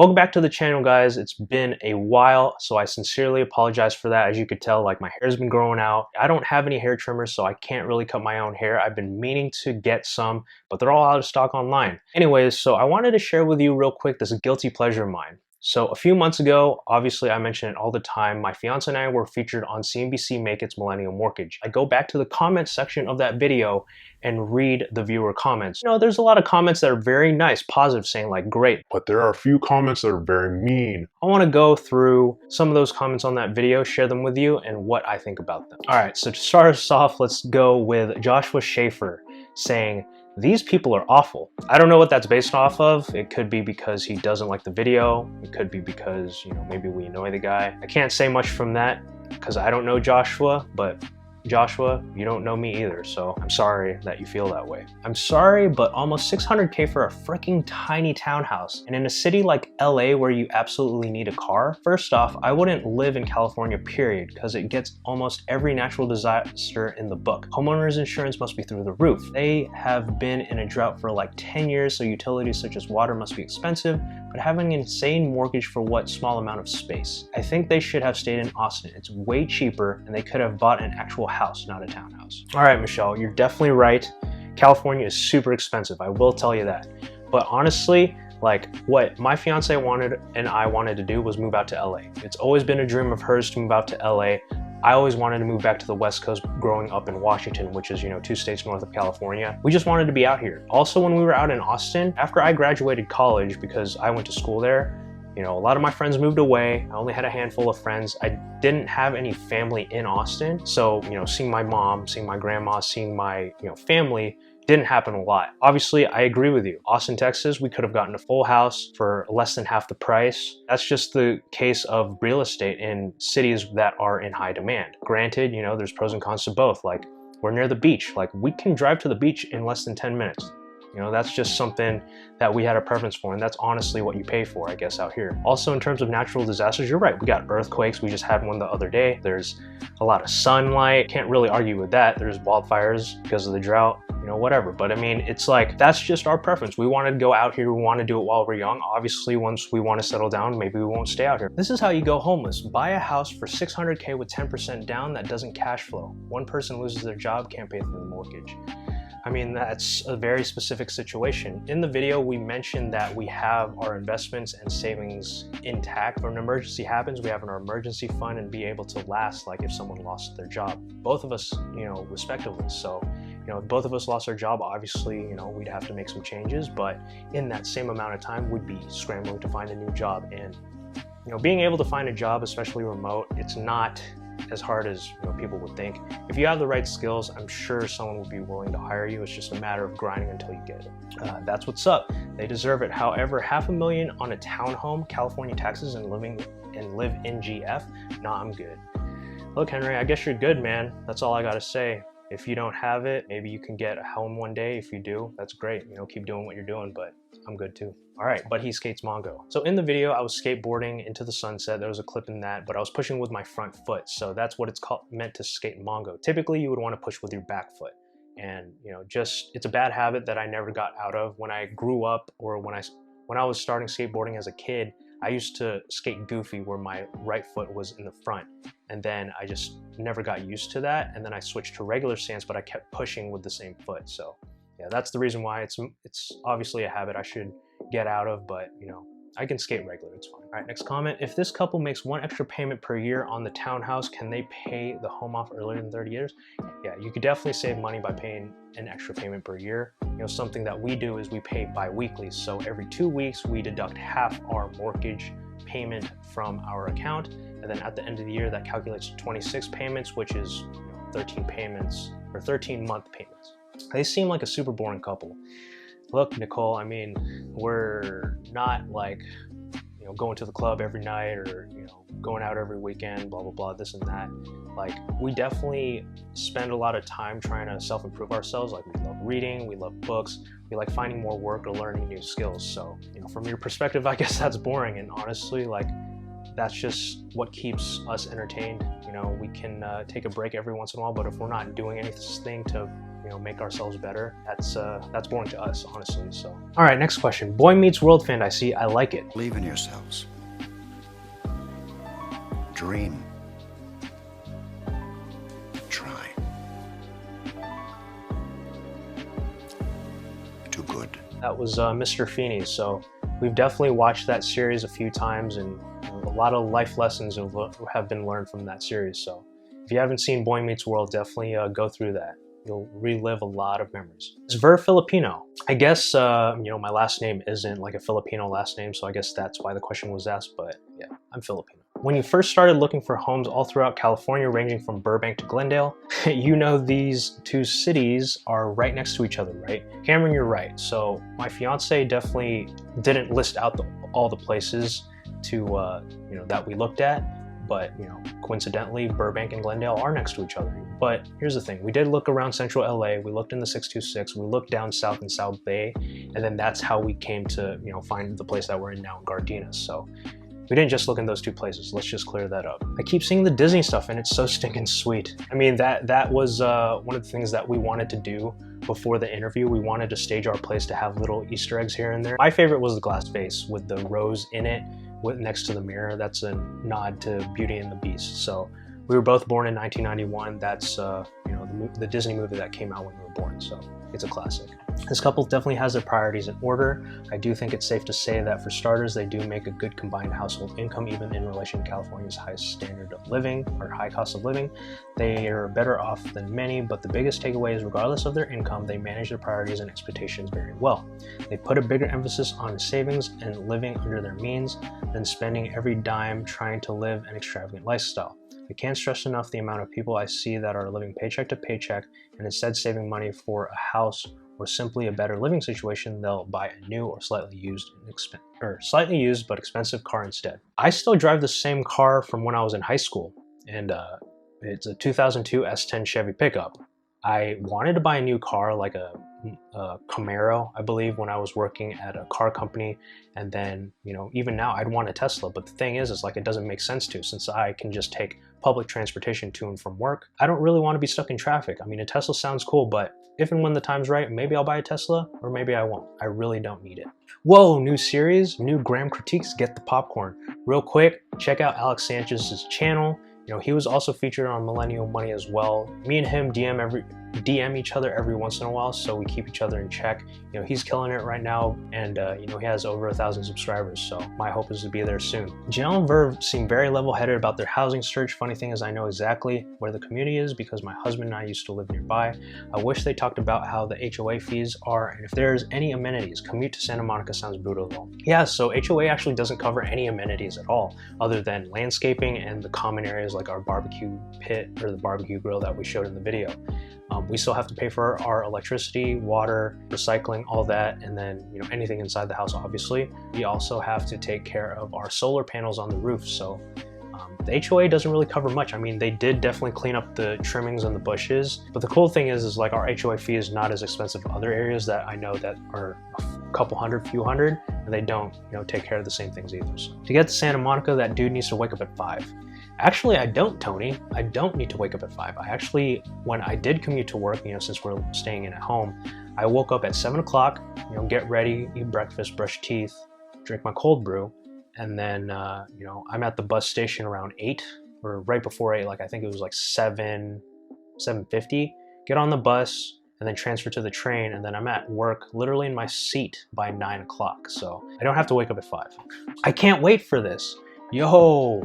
Welcome back to the channel, guys. It's been a while, so I sincerely apologize for that. As you could tell, like, my hair's been growing out. I don't have any hair trimmers, so I can't really cut my own hair. I've been meaning to get some, but they're all out of stock online. Anyways, so I wanted to share with you real quick this guilty pleasure of mine. So a few months ago, obviously I mention it all the time, my fiance and I were featured on CNBC Make It's Millennial Mortgage. I go back to the comments section of that video and read the viewer comments. You know, there's a lot of comments that are very nice, positive, saying like, great. But there are a few comments that are very mean. I want to go through some of those comments on that video, share them with you, and what I think about them. All right, so to start us off, let's go with Joshua Shaffer saying, "These people are awful." I don't know what that's based off of. It could be because he doesn't like the video. It could be because, you know, maybe we annoy the guy. I can't say much from that because I don't know Joshua, but Joshua, you don't know me either, so I'm sorry that you feel that way. I'm sorry, but almost 600K for a freaking tiny townhouse. And in a city like LA where you absolutely need a car, first off, I wouldn't live in California, period, because it gets almost every natural disaster in the book. Homeowners insurance must be through the roof. They have been in a drought for like 10 years, so utilities such as water must be expensive, but having an insane mortgage for what small amount of space? I think they should have stayed in Austin. It's way cheaper and they could have bought an actual house, not a townhouse. All right, Michelle, you're definitely right. California is super expensive, I will tell you that. But honestly, like, what my fiance wanted and I wanted to do was move out to LA. It's always been a dream of hers to move out to LA. I always wanted to move back to the West Coast growing up in Washington, which is, you know, 2 states north of California. We just wanted to be out here. Also, when we were out in Austin, after I graduated college, because I went to school there, you know, a lot of my friends moved away. I only had a handful of friends. I didn't have any family in Austin. So, you know, seeing my mom, seeing my grandma, seeing my, you know, family didn't happen a lot. Obviously, I agree with you. Austin, Texas, we could have gotten a full house for less than half the price. That's just the case of real estate in cities that are in high demand. Granted, you know, there's pros and cons to both. Like, we're near the beach. Like, we can drive to the beach in less than 10 minutes. You know, that's just something that we had a preference for, and that's honestly what you pay for, I guess, out here. Also, in terms of natural disasters, you're right. We got earthquakes. We just had one the other day. There's a lot of sunlight. Can't really argue with that. There's wildfires because of the drought, you know, whatever. But I mean, it's like, that's just our preference. We want to go out here. We want to do it while we're young. Obviously, once we want to settle down, maybe we won't stay out here. This is how you go homeless. Buy a house for 600K with 10% down that doesn't cash flow. One person loses their job, can't pay for the mortgage. I mean, that's a very specific situation. In the video, we mentioned that we have our investments and savings intact. When an emergency happens, we have our emergency fund and be able to last, like if someone lost their job. Both of us, you know, respectively. So, you know, if both of us lost our job, obviously, you know, we'd have to make some changes, but in that same amount of time, we'd be scrambling to find a new job. And, you know, being able to find a job, especially remote, it's not as hard as, you know, people would think. If you have the right skills, I'm sure someone would be willing to hire you. It's just a matter of grinding until you get it. That's what's up. They deserve it. However, $500,000 on a townhome, California taxes, and live in GF, nah, I'm good. Look, Henry, I guess you're good, man. That's all I gotta say. If you don't have it, maybe you can get a home one day. If you do, that's great. You know, keep doing what you're doing, but I'm good too. All right, but he skates Mongo. So in the video, I was skateboarding into the sunset. There was a clip in that, but I was pushing with my front foot. So that's what it's called, meant to skate Mongo. Typically, you would want to push with your back foot. And, you know, just, it's a bad habit that I never got out of. When I grew up, or when I was starting skateboarding as a kid, I used to skate goofy where my right foot was in the front. And then I just never got used to that. And then I switched to regular stance, but I kept pushing with the same foot. So yeah, that's the reason why it's obviously a habit I should get out of, but you know, I can skate regular, it's fine. All right, next comment. If this couple makes one extra payment per year on the townhouse, can they pay the home off earlier than 30 years? Yeah, you could definitely save money by paying an extra payment per year. You know, something that we do is we pay bi-weekly. So every 2 weeks, we deduct half our mortgage payment from our account. And then at the end of the year, that calculates to 26 payments, which is, you know, 13 payments or 13-month payments. They seem like a super boring couple. Look, Nicole, I mean, we're not like, you know, going to the club every night or, you know, going out every weekend, blah, blah, blah, this and that. Like, we definitely spend a lot of time trying to self-improve ourselves. Like, we love reading, we love books, we like finding more work or learning new skills. So, you know, from your perspective, I guess that's boring. And honestly, like, that's just what keeps us entertained. You know, we can take a break every once in a while, but if we're not doing anything to, you know, make ourselves better, that's boring to us, honestly. So, all right, next question. Boy Meets World fan, I see. I like it. Believe in yourselves. Dream. Try. Too good. That was Mr. Feeney. So we've definitely watched that series a few times, and a lot of life lessons have been learned from that series. So if you haven't seen Boy Meets World, definitely go through that. You'll relive a lot of memories. Is Ver Filipino? I guess, you know, my last name isn't like a Filipino last name, so I guess that's why the question was asked, but yeah, I'm Filipino. When you first started looking for homes all throughout California, ranging from Burbank to Glendale, you know these two cities are right next to each other, right? Cameron, you're right. So my fiance definitely didn't list out all the places to, you know, that we looked at. But, you know, coincidentally, Burbank and Glendale are next to each other. But here's the thing. We did look around central LA. We looked in the 626. We looked down south in South Bay. And then that's how we came to, you know, find the place that we're in now in Gardena. So we didn't just look in those two places. Let's just clear that up. I keep seeing the Disney stuff and it's so stinking sweet. I mean, that was one of the things that we wanted to do before the interview. We wanted to stage our place to have little Easter eggs here and there. My favorite was the glass vase with the rose in it next to the mirror. That's a nod to Beauty and the Beast. So we were both born in 1991. That's you know, the Disney movie that came out when we were born. So it's a classic. This couple definitely has their priorities in order. I do think it's safe to say that for starters, they do make a good combined household income, even in relation to California's high standard of living or high cost of living. They are better off than many, but the biggest takeaway is regardless of their income, they manage their priorities and expectations very well. They put a bigger emphasis on savings and living under their means than spending every dime trying to live an extravagant lifestyle. I can't stress enough the amount of people I see that are living paycheck to paycheck and instead saving money for a house or simply a better living situation. They'll buy a new or slightly used but expensive car instead. I still drive the same car from when I was in high school, and it's a 2002 S10 Chevy pickup. I wanted to buy a new car, like a Camaro, I believe, when I was working at a car company. And then, you know, even now I'd want a Tesla. But the thing is like, it doesn't make sense to, since I can just take public transportation to and from work. I don't really want to be stuck in traffic. I mean, a Tesla sounds cool, but if and when the time's right, maybe I'll buy a Tesla or maybe I won't. I really don't need it. Whoa, new series, new Graham critiques, get the popcorn. Real quick, check out Alex Sanchez's channel. You know, he was also featured on Millennial Money as well. Me and him DM each other every once in a while, so we keep each other in check. You know, he's killing it right now, and you know, he has over 1,000 subscribers, so my hope is to be there soon. Janelle and Verve seem very level-headed about their housing search. Funny thing is, I know exactly where the community is because my husband and I used to live nearby. I wish they talked about how the HOA fees are and if there's any amenities. Commute to Santa Monica sounds brutal though. Yeah, so HOA actually doesn't cover any amenities at all, other than landscaping and the common areas like our barbecue pit or the barbecue grill that we showed in the video. We still have to pay for our electricity, water, recycling, all that, and then, you know, anything inside the house, obviously. We also have to take care of our solar panels on the roof, so the HOA doesn't really cover much. I mean, they did definitely clean up the trimmings and the bushes, but the cool thing is like our HOA fee is not as expensive as other areas that I know that are a couple hundred, few hundred, and they don't, you know, take care of the same things either. So to get to Santa Monica, that dude needs to wake up at 5. Actually, I don't, Tony. I don't need to wake up at 5. I actually, when I did commute to work, you know, since we're staying in at home, I woke up at 7 o'clock, you know, get ready, eat breakfast, brush teeth, drink my cold brew, and then, you know, I'm at the bus station around 8, or right before 8, like I think it was like 7:50, get on the bus, and then transfer to the train, and then I'm at work literally in my seat by 9 o'clock, so I don't have to wake up at 5. I can't wait for this. Yo!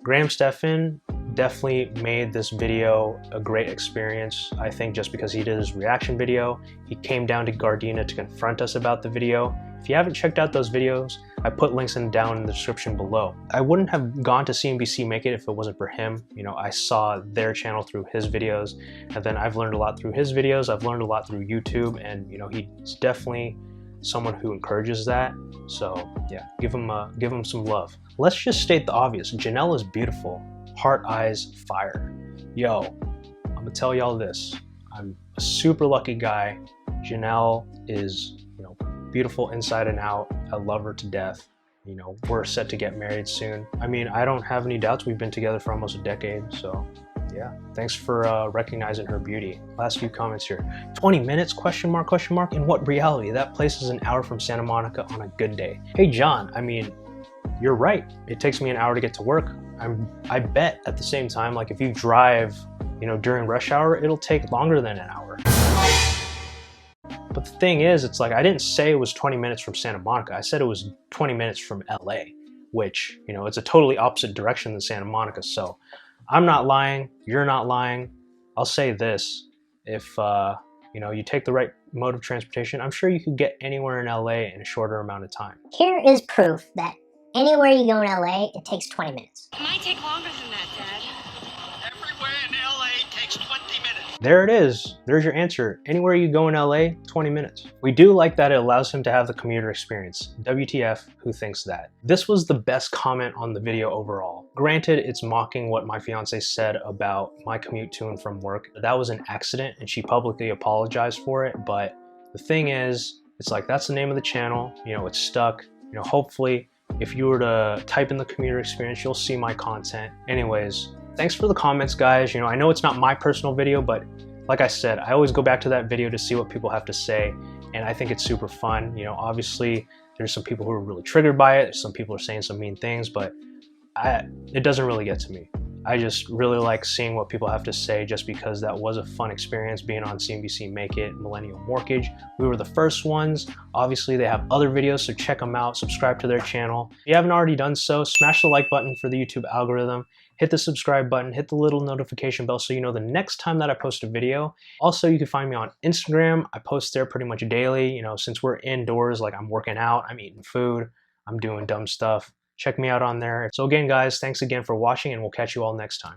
Graham Stefan definitely made this video a great experience. I think just because he did his reaction video, he came down to Gardena to confront us about the video. If you haven't checked out those videos, I put links down in the description below. I wouldn't have gone to CNBC Make It if it wasn't for him. You know, I saw their channel through his videos, and then I've learned a lot through his videos. I've learned a lot through YouTube, and you know, he's definitely someone who encourages that. So yeah, give him some love. Let's just state the obvious. Janelle is beautiful. Heart, eyes, fire. Yo, I'm gonna tell y'all this. I'm a super lucky guy. Janelle is, you know, beautiful inside and out. I love her to death. you know, we're set to get married soon. I mean, I don't have any doubts. We've been together for almost a decade, so yeah. Thanks for recognizing her beauty. Last few comments here. 20 minutes, question mark, question mark. In what reality? That place is an hour from Santa Monica on a good day. Hey, John, I mean, you're right. It takes me an hour to get to work. I bet at the same time, like if you drive, you know, during rush hour, it'll take longer than an hour. But the thing is, it's like, I didn't say it was 20 minutes from Santa Monica. I said it was 20 minutes from LA, which, you know, it's a totally opposite direction than Santa Monica. So I'm not lying. You're not lying. I'll say this. If, you know, you take the right mode of transportation, I'm sure you could get anywhere in LA in a shorter amount of time. Here is proof that anywhere you go in LA, it takes 20 minutes. It might take longer than that, Dad. Everywhere in LA takes 20 minutes. There it is. There's your answer. Anywhere you go in LA, 20 minutes. We do like that it allows him to have the commuter experience. WTF, who thinks that? This was the best comment on the video overall. Granted, it's mocking what my fiance said about my commute to and from work. That was an accident and she publicly apologized for it. But the thing is, it's like, that's the name of the channel. You know, it's stuck. You know, hopefully, if you were to type in the commuter experience, you'll see my content. Anyways, thanks for the comments, guys. You know, I know it's not my personal video, but like I said, I always go back to that video to see what people have to say, and I think it's super fun. You know, obviously, there's some people who are really triggered by it. Some people are saying some mean things, but it doesn't really get to me. I just really like seeing what people have to say just because that was a fun experience being on CNBC Make It, Millennial Mortgage. We were the first ones. Obviously, they have other videos, so check them out. Subscribe to their channel. If you haven't already done so, smash the like button for the YouTube algorithm. Hit the subscribe button, hit the little notification bell so you know the next time that I post a video. Also, you can find me on Instagram. I post there pretty much daily. You know, since we're indoors, like I'm working out, I'm eating food, I'm doing dumb stuff. Check me out on there. So again, guys, thanks again for watching and we'll catch you all next time.